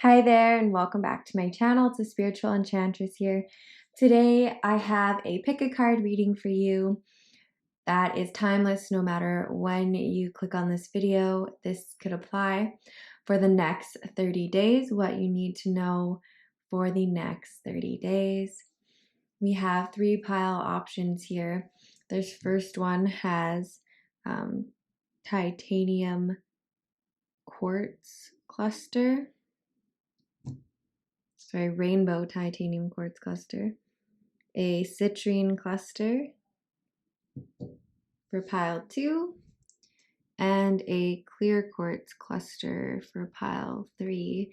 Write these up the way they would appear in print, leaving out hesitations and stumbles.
Hi there and welcome back to my channel. It's a Spiritual Enchantress here. Today I have a pick a card reading for you that is timeless no matter when you click on this video. This could apply for the next 30 days, what you need to know for the next 30 days. We have 3 pile options here. This first one has titanium quartz cluster. Sorry, rainbow titanium quartz cluster, a citrine cluster for pile 2, and a clear quartz cluster for pile 3.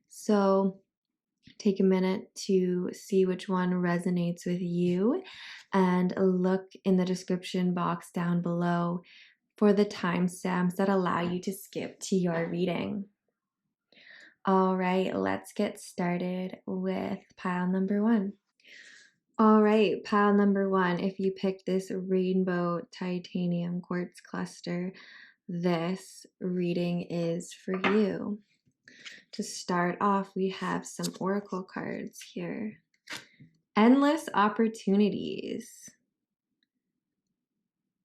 So take a minute to see which one resonates with you and look in the description box down below for the timestamps that allow you to skip to your reading. All right, let's get started with pile number 1. All right, pile number 1, if you pick this rainbow titanium quartz cluster, this reading is for you. To start off, we have some oracle cards here. Endless opportunities.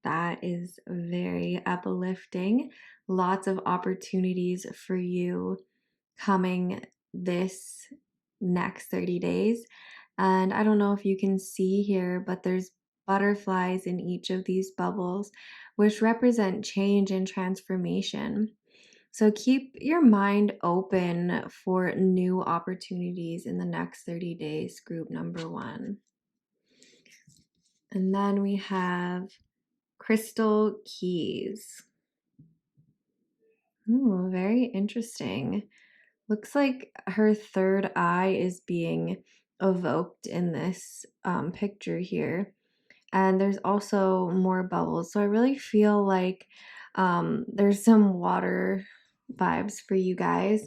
That is very uplifting. Lots of opportunities for you coming this next 30 days. And I don't know if you can see here, but there's butterflies in each of these bubbles, which represent change and transformation. So keep your mind open for new opportunities in the next 30 days, group number 1. And then we have crystal keys. Ooh, very interesting. Looks like her third eye is being evoked in this picture here. And there's also more bubbles. So I really feel like there's some water vibes for you guys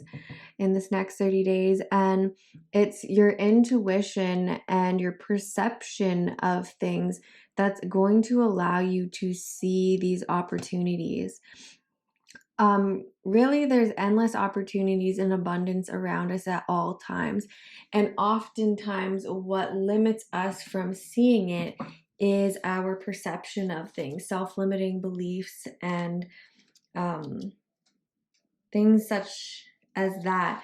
in this next 30 days. And it's your intuition and your perception of things that's going to allow you to see these opportunities. Really, there's endless opportunities and abundance around us at all times. And oftentimes, what limits us from seeing it is our perception of things, self-limiting beliefs, and things such as that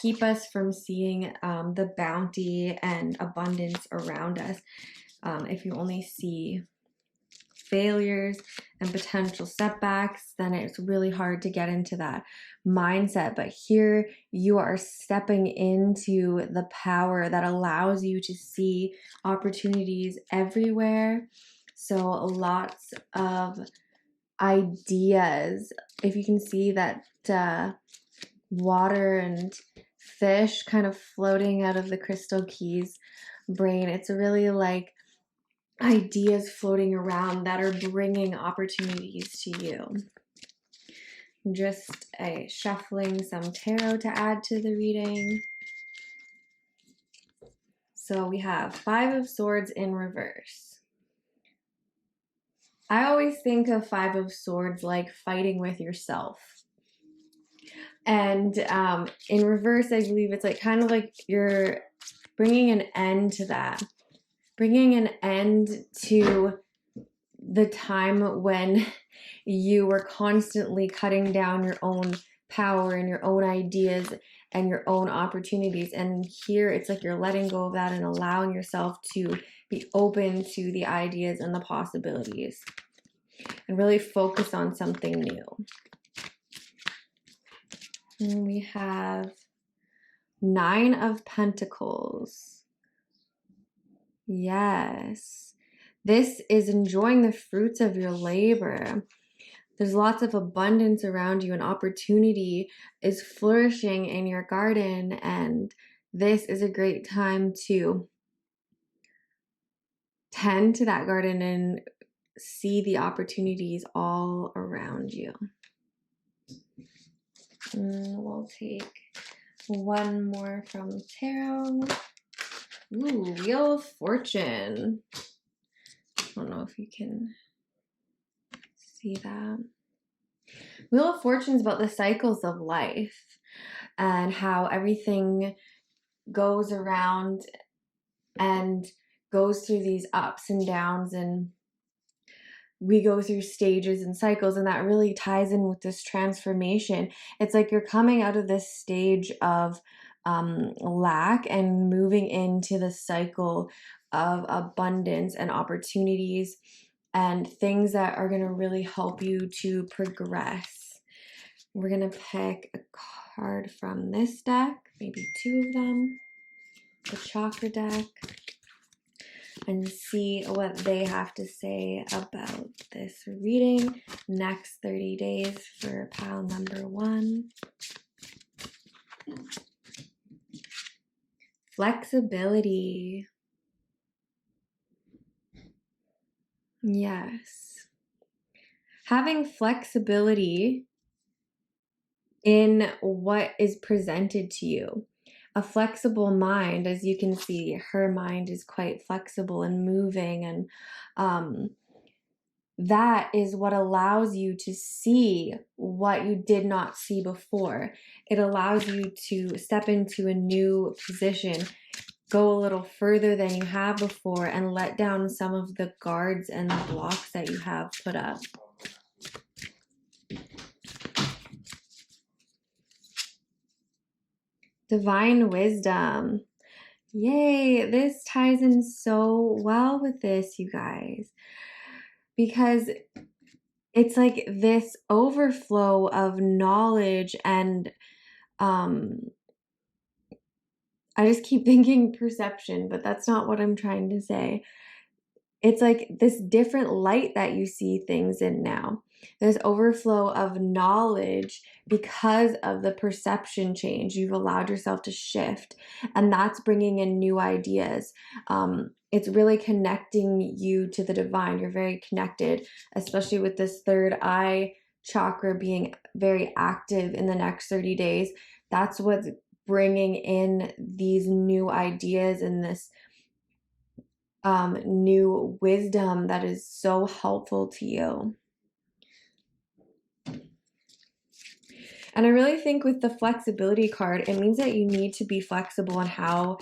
keep us from seeing the bounty and abundance around us. If you only see failures and potential setbacks, then it's really hard to get into that mindset. But here you are stepping into the power that allows you to see opportunities everywhere. So lots of ideas. If you can see that water and fish kind of floating out of the crystal keys brain, it's really like ideas floating around that are bringing opportunities to you. Just shuffling some tarot to add to the reading. So we have 5 of Swords in reverse. I always think of 5 of Swords like fighting with yourself. And in reverse, I believe it's like kind of like you're bringing an end to that. Bringing an end to the time when you were constantly cutting down your own power and your own ideas and your own opportunities. And here it's like you're letting go of that and allowing yourself to be open to the ideas and the possibilities and really focus on something new. And we have 9 of Pentacles. Yes. This is enjoying the fruits of your labor. There's lots of abundance around you and opportunity is flourishing in your garden. And this is a great time to tend to that garden and see the opportunities all around you. And we'll take one more from tarot. Ooh, Wheel of Fortune. I don't know if you can see that. Wheel of Fortune is about the cycles of life. and how everything goes around and goes through these ups and downs, and we go through stages and cycles, and that really ties in with this transformation. It's like you're coming out of this stage of lack and moving into the cycle of abundance and opportunities and things that are going to really help you to progress. We're going to pick a card from this deck, maybe two of them, the chakra deck, and see what they have to say about this reading. Next 30 days for pile number 1. Flexibility. Yes. Having flexibility in what is presented to you. A flexible mind, as you can see, her mind is quite flexible and moving, and that is what allows you to see what you did not see before. It allows you to step into a new position, go a little further than you have before, and let down some of the guards and the blocks that you have put up. Divine wisdom. Yay, this ties in so well with this, you guys, because it's like this overflow of knowledge, and I just keep thinking perception, but that's not what I'm trying to say. It's like this different light that you see things in now. There's overflow of knowledge because of the perception change. You've allowed yourself to shift, and that's bringing in new ideas. It's really connecting you to the divine. You're very connected, especially with this third eye chakra being very active in the next 30 days. That's what's bringing in these new ideas and this new wisdom that is so helpful to you. And I really think with the flexibility card, it means that you need to be flexible in how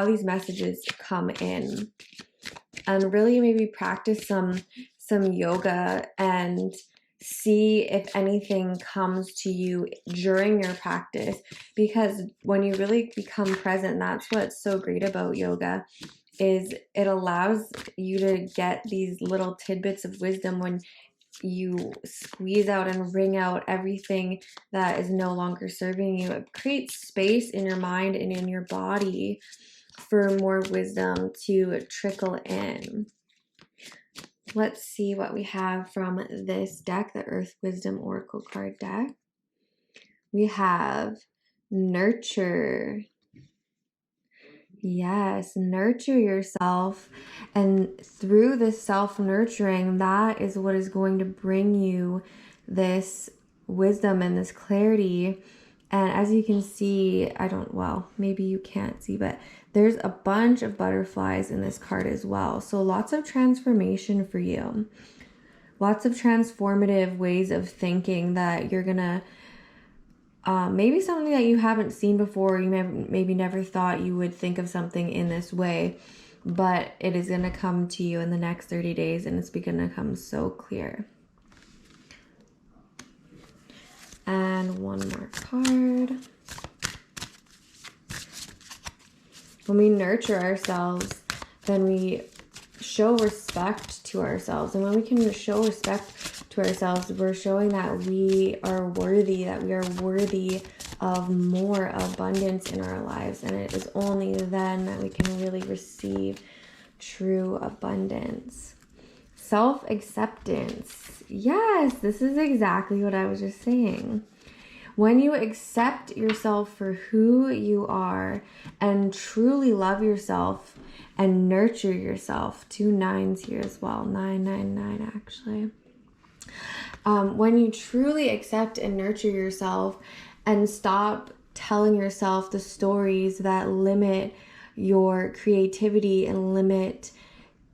these messages come in, and really maybe practice some yoga and see if anything comes to you during your practice, because when you really become present, that's what's so great about yoga, is it allows you to get these little tidbits of wisdom when you squeeze out and wring out everything that is no longer serving you. It creates space in your mind and in your body for more wisdom to trickle in. Let's see what we have from this deck, the Earth Wisdom Oracle card deck. We have nurture. Yes, nurture yourself. And through this self-nurturing, that is what is going to bring you this wisdom and this clarity. And as you can see, maybe you can't see, but there's a bunch of butterflies in this card as well. So lots of transformation for you. Lots of transformative ways of thinking that you're going to maybe something that you haven't seen before. You maybe never thought you would think of something in this way, but it is going to come to you in the next 30 days, and it's going to come so clear. And one more card. When we nurture ourselves, then we show respect to ourselves. And when we can show respect to ourselves, we're showing that we are worthy, of more abundance in our lives. And it is only then that we can really receive true abundance. Self-acceptance. Yes, this is exactly what I was just saying. When you accept yourself for who you are and truly love yourself and nurture yourself, 2 9s here as well, 999 actually. When you truly accept and nurture yourself and stop telling yourself the stories that limit your creativity and limit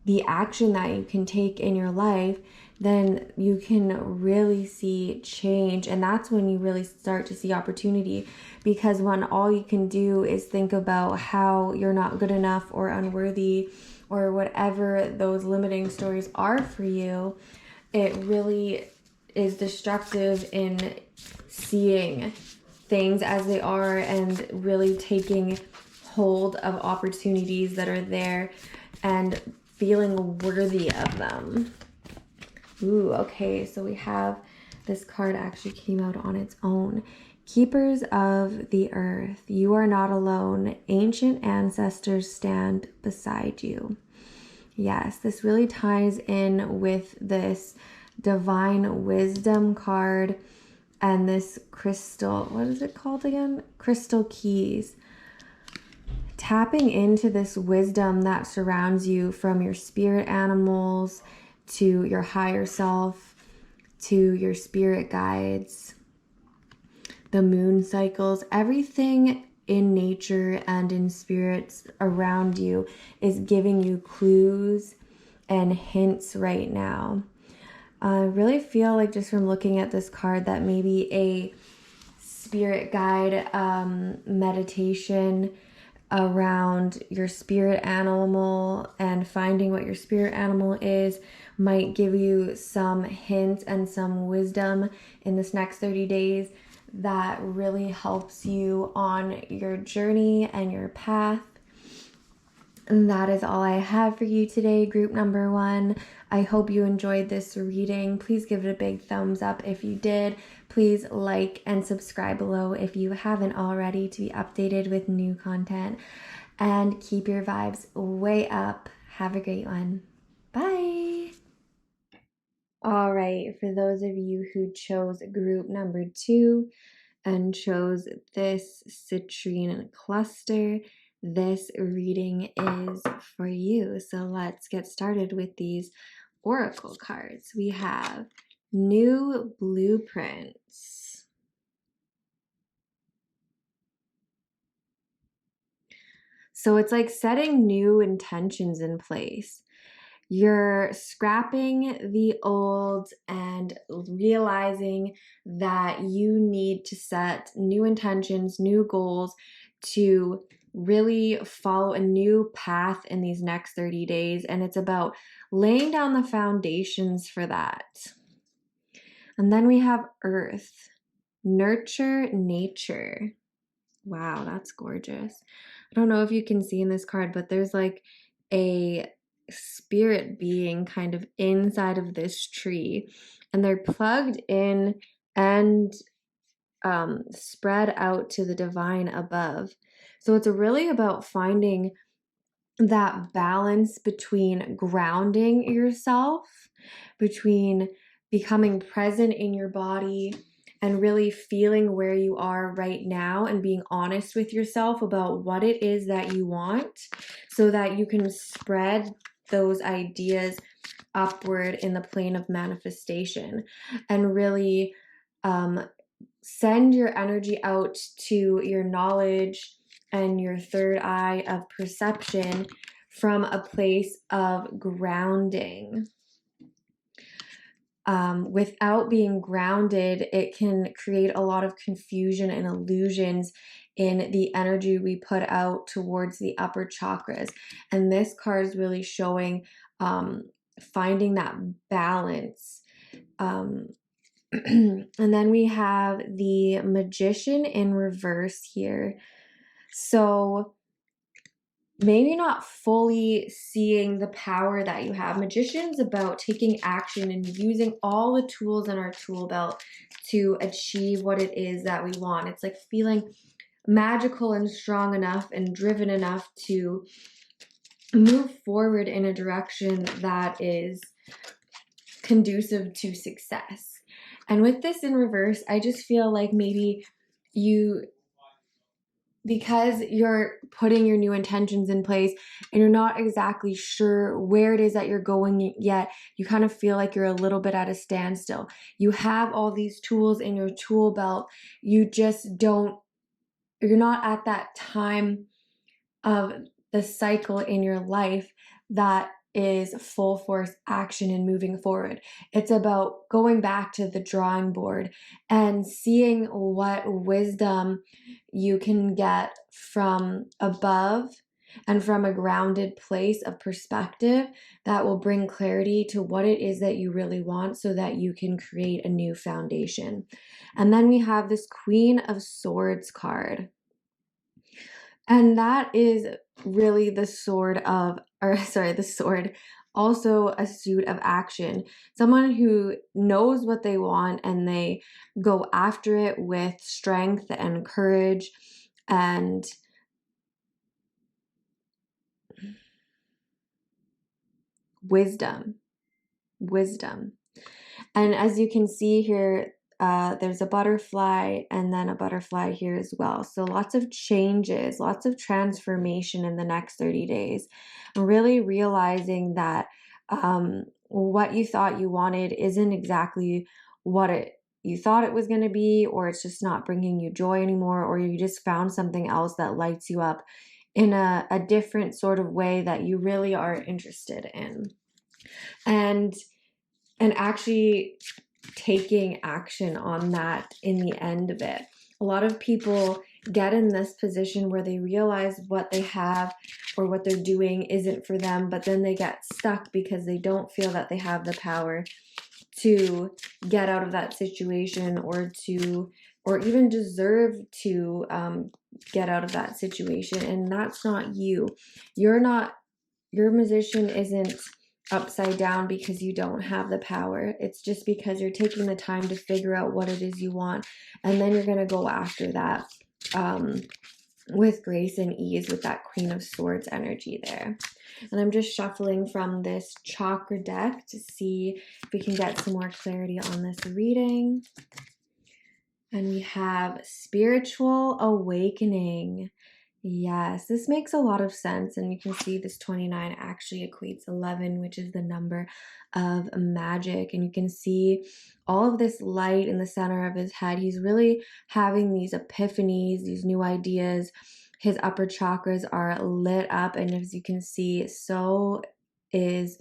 the action that you can take in your life, then you can really see change. And that's when you really start to see opportunity, because when all you can do is think about how you're not good enough or unworthy or whatever those limiting stories are for you, it really is destructive in seeing things as they are and really taking hold of opportunities that are there and feeling worthy of them. Ooh, okay, so we have this card actually came out on its own. Keepers of the earth, you are not alone. Ancient ancestors stand beside you. Yes, this really ties in with this divine wisdom card and this crystal, what is it called again? Crystal keys. Tapping into this wisdom that surrounds you, from your spirit animals to your higher self to your spirit guides, the moon cycles, everything in nature and in spirits around you is giving you clues and hints right now. I really feel like, just from looking at this card, that maybe a spirit guide meditation around your spirit animal and finding what your spirit animal is might give you some hints and some wisdom in this next 30 days that really helps you on your journey and your path. And that is all I have for you today, group number 1. I hope you enjoyed this reading. Please give it a big thumbs up if you did. Please like and subscribe below if you haven't already, to be updated with new content. And keep your vibes way up. Have a great one. Bye. All right, for those of you who chose group number 2 and chose this citrine cluster, this reading is for you. So let's get started with these oracle cards. We have New Blueprints. So it's like setting new intentions in place. You're scrapping the old and realizing that you need to set new intentions, new goals to really follow a new path in these next 30 days. And it's about laying down the foundations for that. And then we have Earth, nurture nature. Wow, that's gorgeous. I don't know if you can see in this card, but there's like a spirit being kind of inside of this tree, and they're plugged in and spread out to the divine above. So it's really about finding that balance between grounding yourself, between becoming present in your body and really feeling where you are right now and being honest with yourself about what it is that you want, so that you can spread those ideas upward in the plane of manifestation and really send your energy out to your knowledge and your third eye of perception from a place of grounding. Without being grounded, it can create a lot of confusion and illusions in the energy we put out towards the upper chakras. And this card is really showing finding that balance. And then we have the Magician in reverse here. So maybe not fully seeing the power that you have. Magician's about taking action and using all the tools in our tool belt to achieve what it is that we want. It's like feeling magical and strong enough and driven enough to move forward in a direction that is conducive to success. And with this in reverse, I just feel like maybe because you're putting your new intentions in place and you're not exactly sure where it is that you're going yet, you kind of feel like you're a little bit at a standstill. You have all these tools in your tool belt. You're not at that time of the cycle in your life that is full force action and moving forward. It's about going back to the drawing board and seeing what wisdom you can get from above and from a grounded place of perspective that will bring clarity to what it is that you really want so that you can create a new foundation. And then we have this Queen of Swords card. And that is really the sword, also a suit of action. Someone who knows what they want and they go after it with strength and courage and wisdom. And as you can see here, there's a butterfly and then a butterfly here as well. So lots of changes, lots of transformation in the next 30 days. Really realizing that what you thought you wanted isn't exactly what you thought it was going to be, or it's just not bringing you joy anymore, or you just found something else that lights you up in a different sort of way that you really are interested in. And actually taking action on that in the end of it. A lot of people get in this position where they realize what they have or what they're doing isn't for them, but then they get stuck because they don't feel that they have the power to get out of that situation or even deserve to get out of that situation. And that's not you. Your position isn't upside down because you don't have the power. It's just because you're taking the time to figure out what it is you want, and then you're going to go after that with grace and ease with that Queen of Swords energy there. And I'm just shuffling from this chakra deck to see if we can get some more clarity on this reading. And we have Spiritual Awakening. Yes, this makes a lot of sense. And you can see this 29 actually equates 11, which is the number of magic. And you can see all of this light in the center of his head. He's really having these epiphanies, these new ideas. His upper chakras are lit up. And as you can see, so is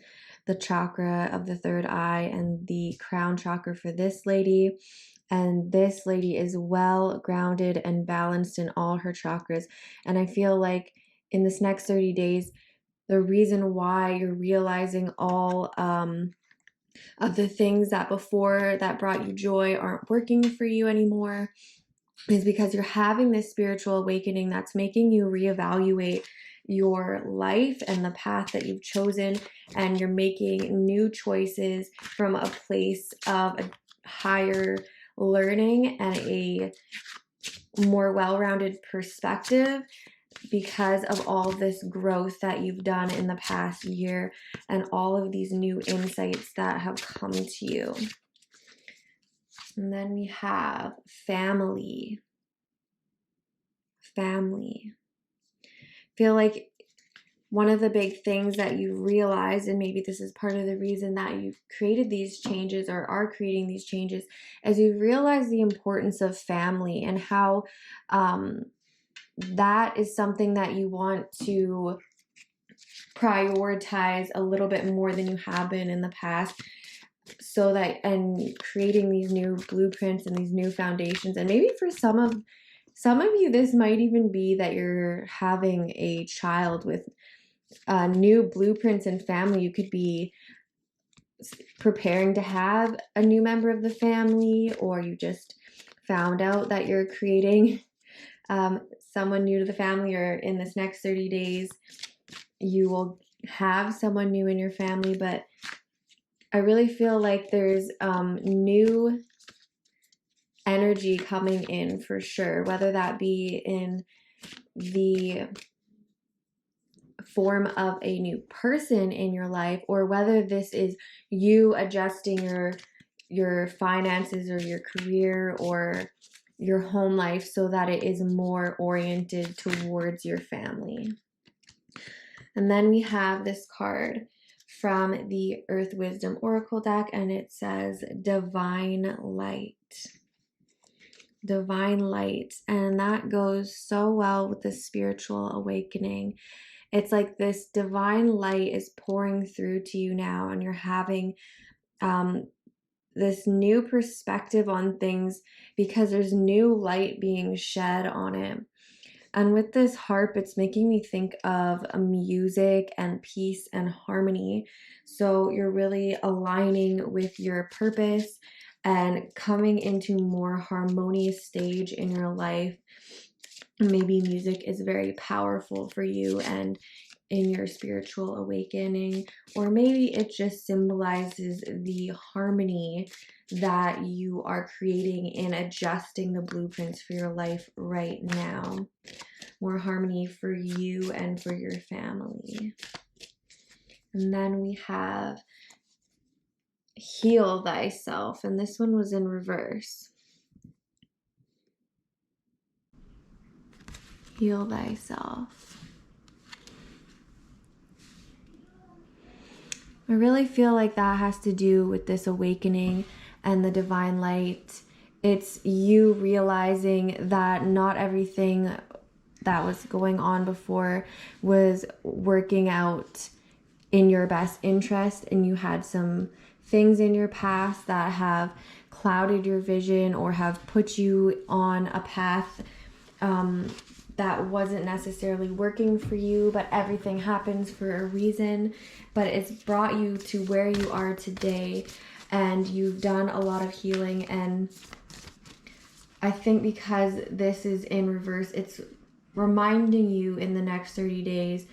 the chakra of the third eye and the crown chakra for this lady. And this lady is well grounded and balanced in all her chakras. And I feel like in this next 30 days, the reason why you're realizing all of the things that before that brought you joy aren't working for you anymore is because you're having this spiritual awakening that's making you reevaluate your life and the path that you've chosen, and you're making new choices from a place of a higher learning and a more well-rounded perspective because of all this growth that you've done in the past year and all of these new insights that have come to you. And then we have family. Feel like one of the big things that you realize, and maybe this is part of the reason that you've created these changes or are creating these changes, is you realize the importance of family and how that is something that you want to prioritize a little bit more than you have been in the past. So that, and creating these new blueprints and these new foundations. And maybe for some of you, this might even be that you're having a child with new blueprints and family. You could be preparing to have a new member of the family, or you just found out that you're creating someone new to the family, or in this next 30 days, you will have someone new in your family. But I really feel like there's new energy coming in for sure, whether that be in the form of a new person in your life, or whether this is you adjusting your finances or your career or your home life so that it is more oriented towards your family. And then we have this card from the Earth Wisdom Oracle deck, and it says Divine Light. Divine light. And that goes so well with the spiritual awakening. It's like this divine light is pouring through to you now, and you're having this new perspective on things because there's new light being shed on it. And with this harp, it's making me think of music and peace and harmony. So you're really aligning with your purpose and coming into more harmonious stage in your life. Maybe music is very powerful for you and in your spiritual awakening, or maybe it just symbolizes the harmony that you are creating in adjusting the blueprints for your life right now. More harmony for you and for your family. And then we have Heal Thyself, and this one was in reverse. Heal thyself. I really feel like that has to do with this awakening and the divine light. It's you realizing that not everything that was going on before was working out in your best interest, and you had some things in your past that have clouded your vision or have put you on a path that wasn't necessarily working for you, but everything happens for a reason. But it's brought you to where you are today, and you've done a lot of healing. And I think because this is in reverse, it's reminding you in the next 30 days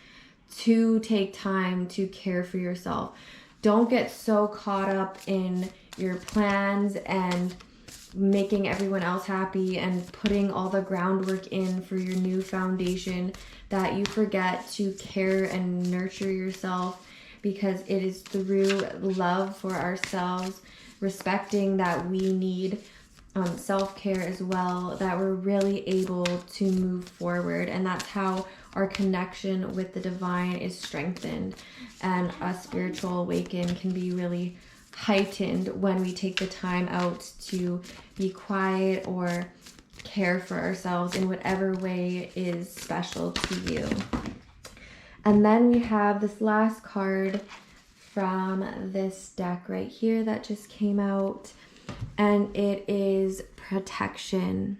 to take time to care for yourself. Don't get so caught up in your plans and making everyone else happy and putting all the groundwork in for your new foundation that you forget to care and nurture yourself, because it is through love for ourselves, respecting that we need self-care as well, that we're really able to move forward. And that's how our connection with the divine is strengthened, and a spiritual awaken can be really heightened when we take the time out to be quiet or care for ourselves in whatever way is special to you. And then we have this last card from this deck right here that just came out, and it is protection.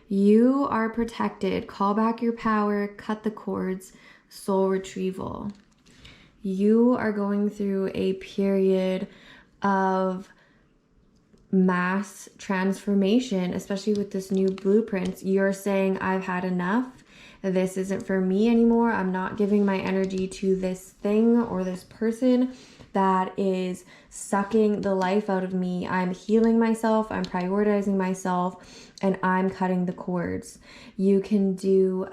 You are protected. Call back your power, cut the cords, soul retrieval. You are going through a period of mass transformation, especially with this new blueprints. You're saying, I've had enough. This isn't for me anymore. I'm not giving my energy to this thing or this person that is sucking the life out of me. I'm healing myself, I'm prioritizing myself, and I'm cutting the cords. You can do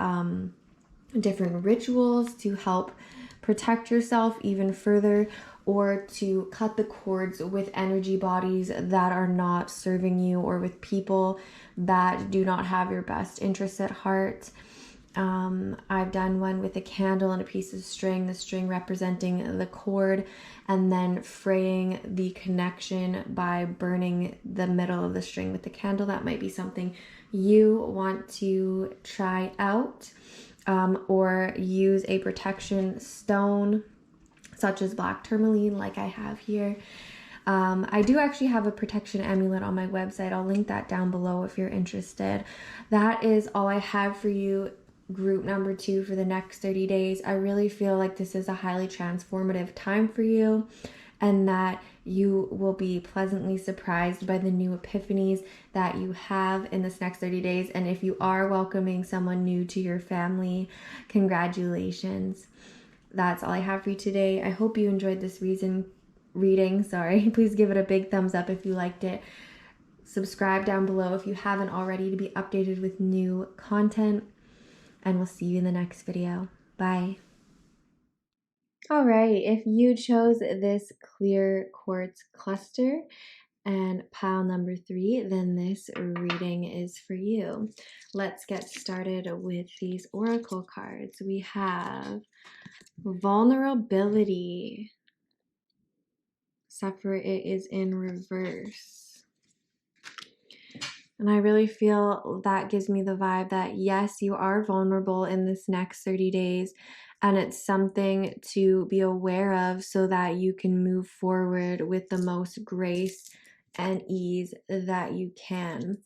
different rituals to help protect yourself even further, or to cut the cords with energy bodies that are not serving you, or with people that do not have your best interests at heart. I've done one with a candle and a piece of string, the string representing the cord, and then fraying the connection by burning the middle of the string with the candle. That might be something you want to try out, or use a protection stone such as black tourmaline like I have here. I do actually have a protection amulet on my website. I'll link that down below if you're interested. That is all I have for you, group number 2, for the next 30 days. I really feel like this is a highly transformative time for you, and that you will be pleasantly surprised by the new epiphanies that you have in this next 30 days. And if you are welcoming someone new to your family, congratulations. That's all I have for you today. I hope you enjoyed this reading. Please give it a big thumbs up if you liked it. Subscribe down below if you haven't already to be updated with new content. And we'll see you in the next video. Bye. All right, if you chose this clear quartz cluster and pile number 3, then this reading is for you. Let's get started with these oracle cards. We have vulnerability. Except for it is in reverse. And I really feel that gives me the vibe that yes, you are vulnerable in this next 30 days. And it's something to be aware of so that you can move forward with the most grace and ease that you can.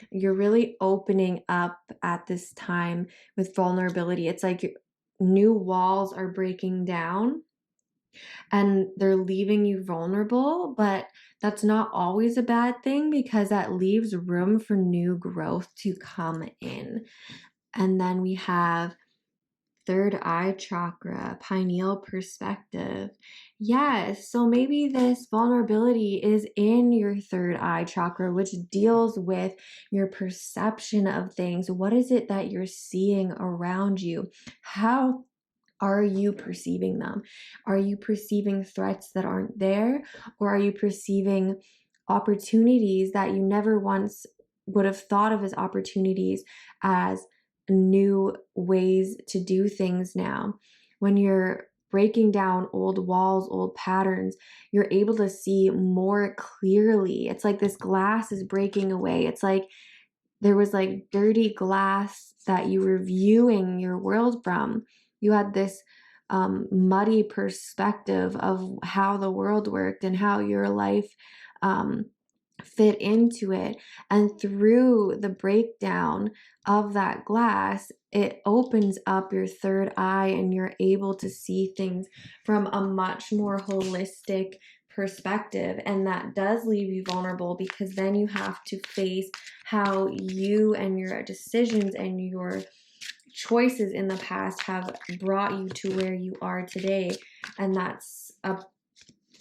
You're really opening up at this time with vulnerability. It's like new walls are breaking down and they're leaving you vulnerable, but that's not always a bad thing because that leaves room for new growth to come in. And then we have third eye chakra, pineal perspective. Yes, so maybe this vulnerability is in your third eye chakra, which deals with your perception of things. What is it that you're seeing around you? How are you perceiving them? Are you perceiving threats that aren't there? Or are you perceiving opportunities that you never once would have thought of as opportunities as new ways to do things now? When you're breaking down old walls, old patterns, you're able to see more clearly. It's like this glass is breaking away. It's like there was like dirty glass that you were viewing your world from. You had this muddy perspective of how the world worked and how your life fit into it. And through the breakdown of that glass, it opens up your third eye and you're able to see things from a much more holistic perspective. And that does leave you vulnerable because then you have to face how you and your decisions and your choices in the past have brought you to where you are today. And that's a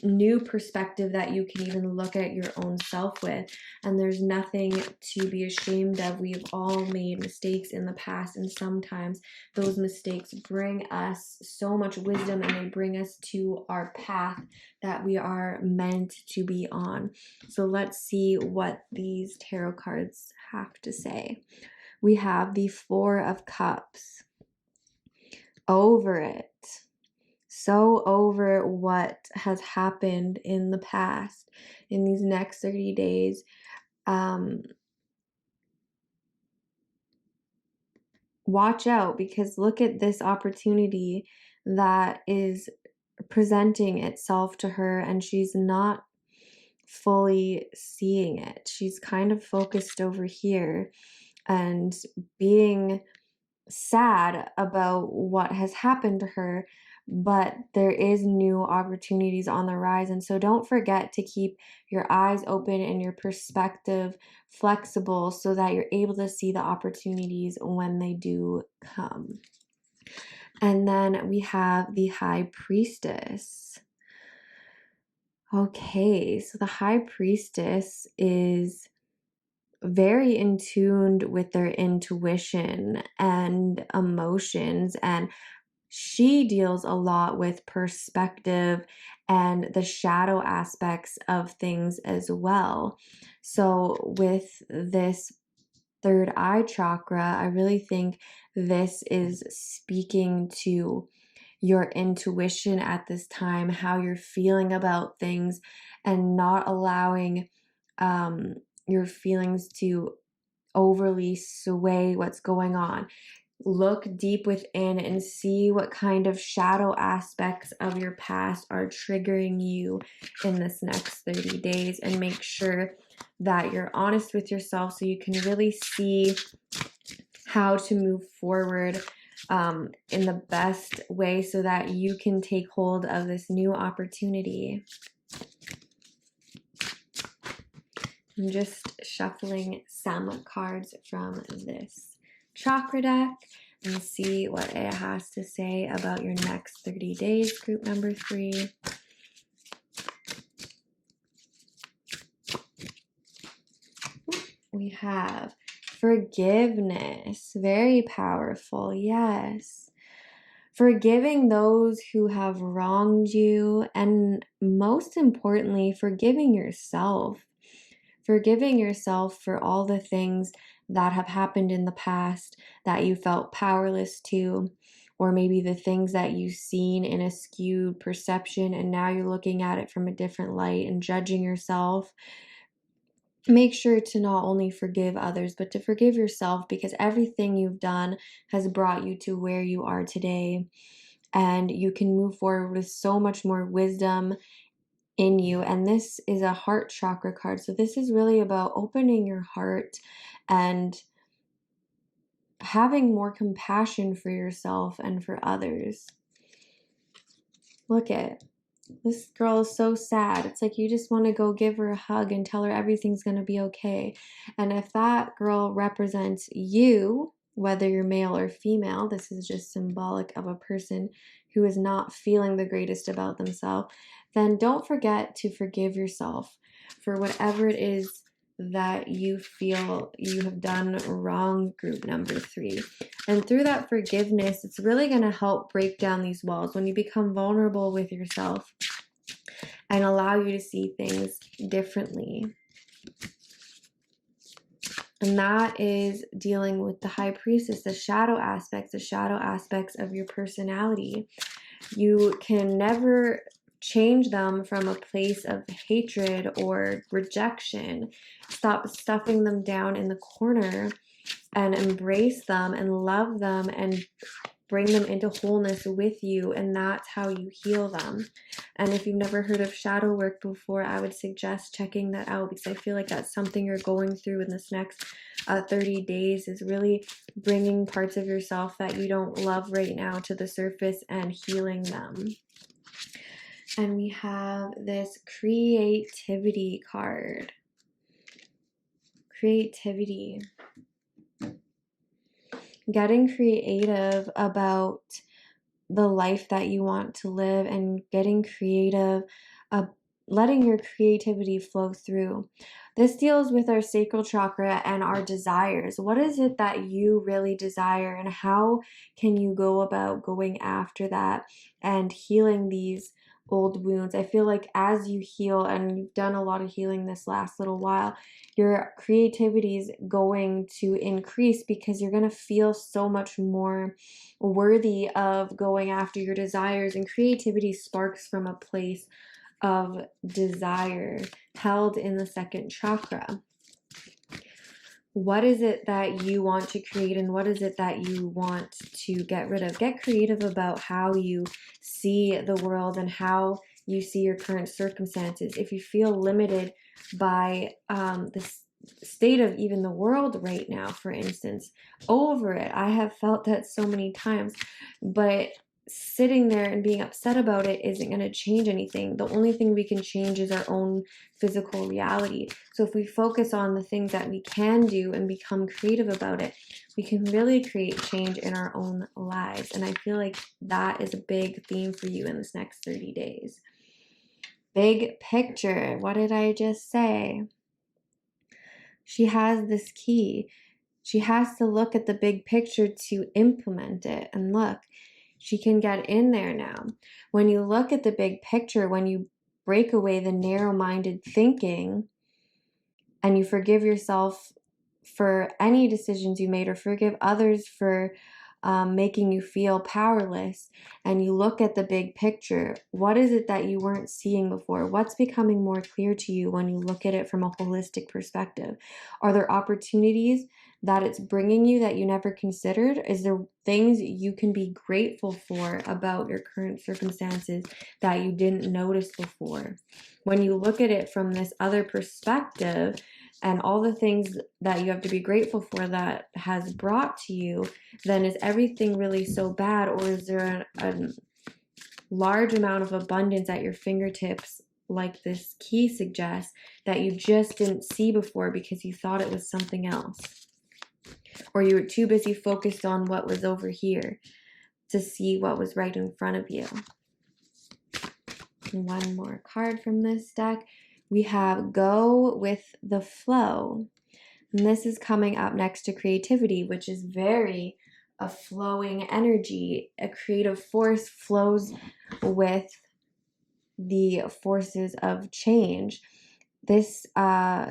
new perspective that you can even look at your own self with. And there's nothing to be ashamed of. We've all made mistakes in the past, and sometimes those mistakes bring us so much wisdom and they bring us to our path that we are meant to be on. So let's see what these tarot cards have to say. We have the Four of Cups. Over it. So over what has happened in the past in these next 30 days. Watch out, because look at this opportunity that is presenting itself to her and she's not fully seeing it. She's kind of focused over here and being sad about what has happened to her, but there is new opportunities on the rise. And so don't forget to keep your eyes open and your perspective flexible so that you're able to see the opportunities when they do come. And then we have the High Priestess. Okay, so the High Priestess is very in tuned with their intuition and emotions, and she deals a lot with perspective and the shadow aspects of things as well. So with this third eye chakra, I really think this is speaking to your intuition at this time, how you're feeling about things, and not allowing your feelings to overly sway what's going on. Look deep within and see what kind of shadow aspects of your past are triggering you in this next 30 days, and make sure that you're honest with yourself so you can really see how to move forward in the best way so that you can take hold of this new opportunity. I'm just shuffling some cards from this chakra deck and see what it has to say about your next 30 days, group number 3. We have forgiveness. Very powerful. Yes. Forgiving those who have wronged you, and most importantly, forgiving yourself. Forgiving yourself for all the things that have happened in the past that you felt powerless to, or maybe the things that you've seen in a skewed perception and now you're looking at it from a different light and judging yourself. make sure to not only forgive others, but to forgive yourself, because everything you've done has brought you to where you are today. And you can move forward with so much more wisdom in you. And this is a heart chakra card. So this is really about opening your heart and having more compassion for yourself and for others. Look at this girl is so sad. It's like you just want to go give her a hug and tell her everything's going to be okay. And if that girl represents you, whether you're male or female, this is just symbolic of a person who is not feeling the greatest about themselves, then don't forget to forgive yourself for whatever it is that you feel you have done wrong, group number 3. And through that forgiveness, it's really going to help break down these walls when you become vulnerable with yourself and allow you to see things differently. And that is dealing with the high priestess, the shadow aspects of your personality. You can never change them from a place of hatred or rejection. Stop stuffing them down in the corner and embrace them and love them and bring them into wholeness with you, and that's how you heal them. And if you've never heard of shadow work before, I would suggest checking that out, because I feel like that's something you're going through in this next 30 days, is really bringing parts of yourself that you don't love right now to the surface and healing them. And we have this creativity card. Creativity. Getting creative about the life that you want to live and getting creative, letting your creativity flow through. This deals with our sacral chakra and our desires. What is it that you really desire, and how can you go about going after that and healing these old wounds? I feel like as you heal, and you've done a lot of healing this last little while, your creativity is going to increase because you're going to feel so much more worthy of going after your desires. And creativity sparks from a place of desire held in the second chakra. What is it that you want to create, and what is it that you want to get rid of? Get creative about how you see the world and how you see your current circumstances. If you feel limited by the state of even the world right now, for instance, over it. I have felt that so many times, but sitting there and being upset about it isn't going to change anything. The only thing we can change is our own physical reality. So if we focus on the things that we can do and become creative about it, we can really create change in our own lives. And I feel like that is a big theme for you in this next 30 days. Big picture. What did I just say? She has this key. She has to look at the big picture to implement it. And look, she can get in there now. When you look at the big picture, when you break away the narrow-minded thinking and you forgive yourself for any decisions you made, or forgive others for making you feel powerless, and you look at the big picture, what is it that you weren't seeing before? What's becoming more clear to you when you look at it from a holistic perspective? Are there opportunities that it's bringing you that you never considered? Is there things you can be grateful for about your current circumstances that you didn't notice before? When you look at it from this other perspective, and all the things that you have to be grateful for that has brought to you, then is everything really so bad, or is there a large amount of abundance at your fingertips, like this key suggests, that you just didn't see before because you thought it was something else? Or you were too busy focused on what was over here to see what was right in front of you. One more card from this deck. We have Go with the Flow. And this is coming up next to creativity, which is very a flowing energy. A creative force flows with the forces of change. This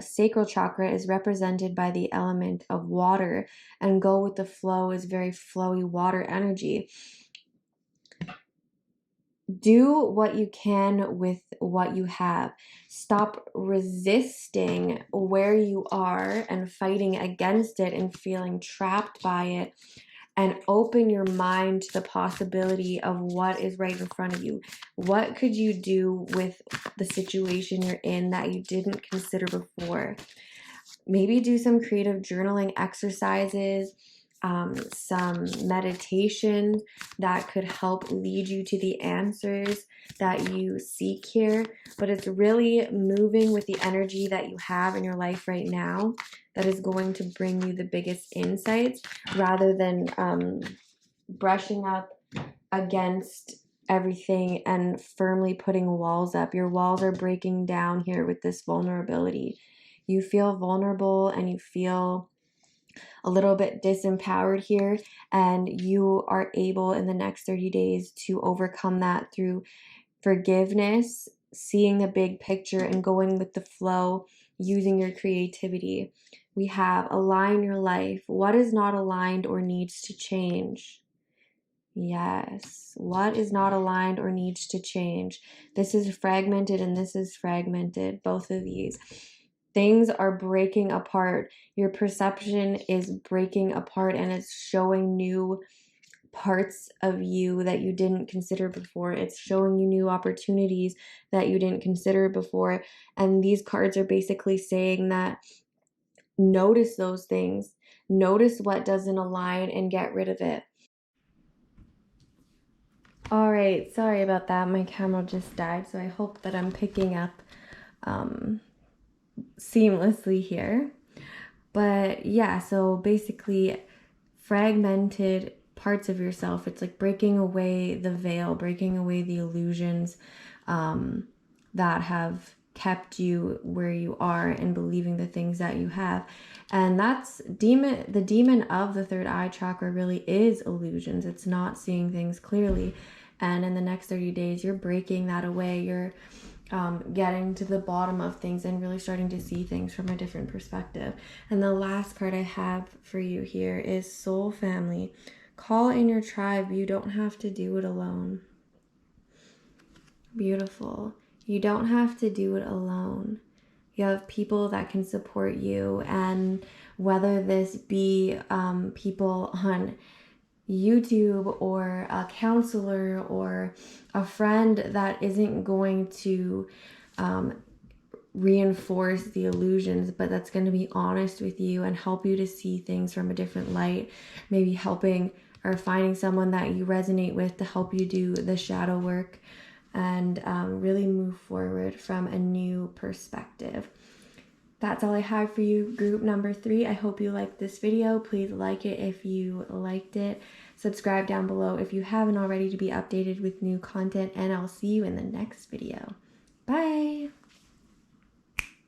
sacral chakra is represented by the element of water, and Go with the Flow is very flowy water energy. do what you can with what you have. Stop resisting where you are and fighting against it and feeling trapped by it, and open your mind to the possibility of what is right in front of you. What could you do with the situation you're in that you didn't consider before? Maybe do some creative journaling exercises, some meditation that could help lead you to the answers that you seek here. But it's really moving with the energy that you have in your life right now that is going to bring you the biggest insights, rather than brushing up against everything and firmly putting walls up. Your walls are breaking down here with this vulnerability. You feel vulnerable and you feel a little bit disempowered here, and you are able in the next 30 days to overcome that through forgiveness, seeing the big picture, and going with the flow, using your creativity. We have align your life. What is not aligned or needs to change? Yes. What is not aligned or needs to change? This is fragmented and this is fragmented, both of these. Things are breaking apart. Your perception is breaking apart and it's showing new parts of you that you didn't consider before. It's showing you new opportunities that you didn't consider before. And these cards are basically saying that notice those things, notice what doesn't align and get rid of it. All right, sorry about that. My camera just died, so I hope that I'm picking up seamlessly here. But yeah, so basically fragmented parts of yourself. It's like breaking away the veil, breaking away the illusions that have kept you where you are and believing the things that you have. And that's the demon of the third eye chakra really is illusions. It's not seeing things clearly. And in the next 30 days, you're breaking that away. You're getting to the bottom of things and really starting to see things from a different perspective. And the last card I have for you here is Soul Family. Call in your tribe. You don't have to do it alone. Beautiful. You don't have to do it alone. You have people that can support you, and whether this be people on YouTube or a counselor or a friend that isn't going to reinforce the illusions, but that's going to be honest with you and help you to see things from a different light. Maybe helping or finding someone that you resonate with to help you do the shadow work and really move forward from a new perspective. That's all I have for you, group number 3. I hope you liked this video. Please like it if you liked it. Subscribe down below if you haven't already to be updated with new content, and I'll see you in the next video. Bye!